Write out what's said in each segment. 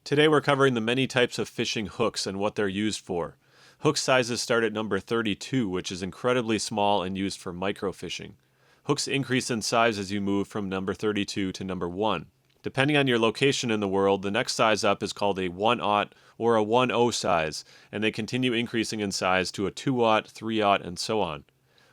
Today we're covering the many types of fishing hooks and what they're used for. Hook sizes start at number 32, which is incredibly small and used for microfishing. Hooks increase in size as you move from number 32 to number 1. Depending on your location in the world, the next size up is called a 1/0 or a 1/0 size, and they continue increasing in size to a 2/0, 3/0, and so on.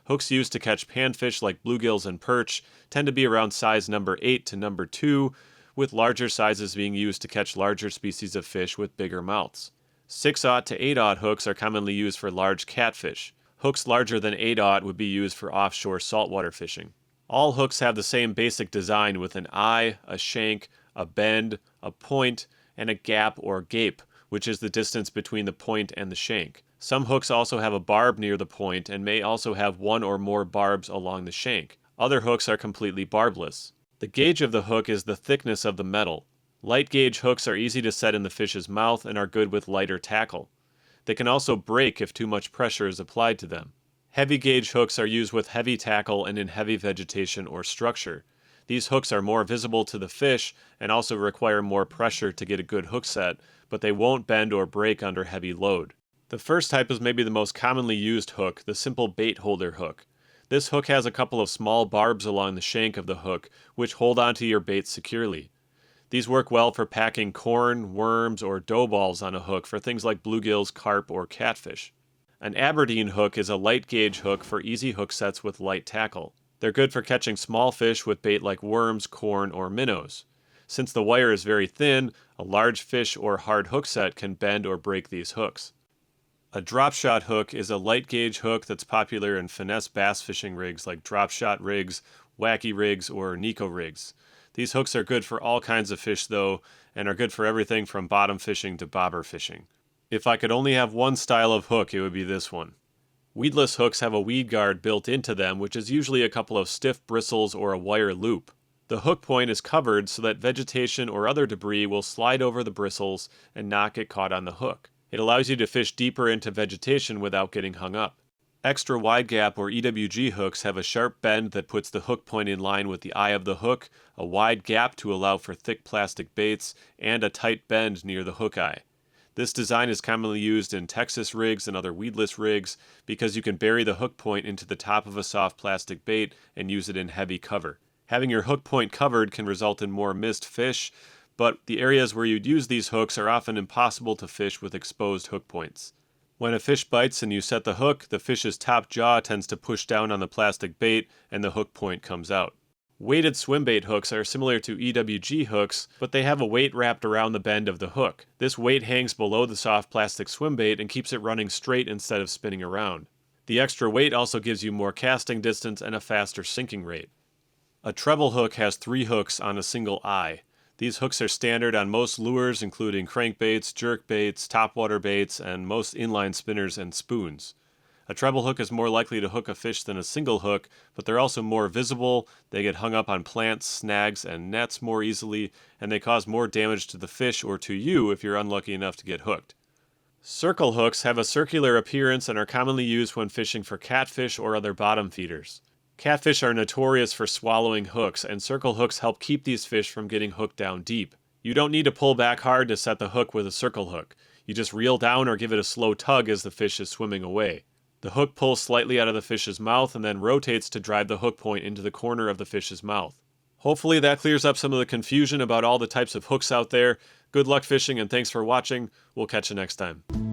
Hooks used to catch panfish like bluegills and perch tend to be around size number 8 to number 2, with larger sizes being used to catch larger species of fish with bigger mouths. 6/0 to 8/0 hooks are commonly used for large catfish. Hooks larger than 8/0 would be used for offshore saltwater fishing. All hooks have the same basic design with an eye, a shank, a bend, a point, and a gap or gape, which is the distance between the point and the shank. Some hooks also have a barb near the point and may also have one or more barbs along the shank. Other hooks are completely barbless. The gauge of the hook is the thickness of the metal. Light gauge hooks are easy to set in the fish's mouth and are good with lighter tackle. They can also break if too much pressure is applied to them. Heavy gauge hooks are used with heavy tackle and in heavy vegetation or structure. These hooks are more visible to the fish and also require more pressure to get a good hook set, but they won't bend or break under heavy load. The first type is maybe the most commonly used hook, the simple bait holder hook. This hook has a couple of small barbs along the shank of the hook, which hold onto your bait securely. These work well for packing corn, worms, or dough balls on a hook for things like bluegills, carp, or catfish. An Aberdeen hook is a light gauge hook for easy hook sets with light tackle. They're good for catching small fish with bait like worms, corn, or minnows. Since the wire is very thin, a large fish or hard hook set can bend or break these hooks. A drop shot hook is a light gauge hook that's popular in finesse bass fishing rigs like drop shot rigs, wacky rigs, or Nico rigs. These hooks are good for all kinds of fish though, and are good for everything from bottom fishing to bobber fishing. If I could only have one style of hook, it would be this one. Weedless hooks have a weed guard built into them, which is usually a couple of stiff bristles or a wire loop. The hook point is covered so that vegetation or other debris will slide over the bristles and not get caught on the hook. It allows you to fish deeper into vegetation without getting hung up. Extra wide gap or EWG hooks have a sharp bend that puts the hook point in line with the eye of the hook, a wide gap to allow for thick plastic baits, and a tight bend near the hook eye. This design is commonly used in Texas rigs and other weedless rigs because you can bury the hook point into the top of a soft plastic bait and use it in heavy cover. Having your hook point covered can result in more missed fish, but the areas where you'd use these hooks are often impossible to fish with exposed hook points. When a fish bites and you set the hook, the fish's top jaw tends to push down on the plastic bait and the hook point comes out. Weighted swim bait hooks are similar to EWG hooks, but they have a weight wrapped around the bend of the hook. This weight hangs below the soft plastic swim bait and keeps it running straight instead of spinning around. The extra weight also gives you more casting distance and a faster sinking rate. A treble hook has 3 hooks on a single eye. These hooks are standard on most lures, including crankbaits, jerkbaits, topwater baits, and most inline spinners and spoons. A treble hook is more likely to hook a fish than a single hook, but they're also more visible, they get hung up on plants, snags, and nets more easily, and they cause more damage to the fish or to you if you're unlucky enough to get hooked. Circle hooks have a circular appearance and are commonly used when fishing for catfish or other bottom feeders. Catfish are notorious for swallowing hooks, and circle hooks help keep these fish from getting hooked down deep. You don't need to pull back hard to set the hook with a circle hook. You just reel down or give it a slow tug as the fish is swimming away. The hook pulls slightly out of the fish's mouth and then rotates to drive the hook point into the corner of the fish's mouth. Hopefully that clears up some of the confusion about all the types of hooks out there. Good luck fishing and thanks for watching. We'll catch you next time.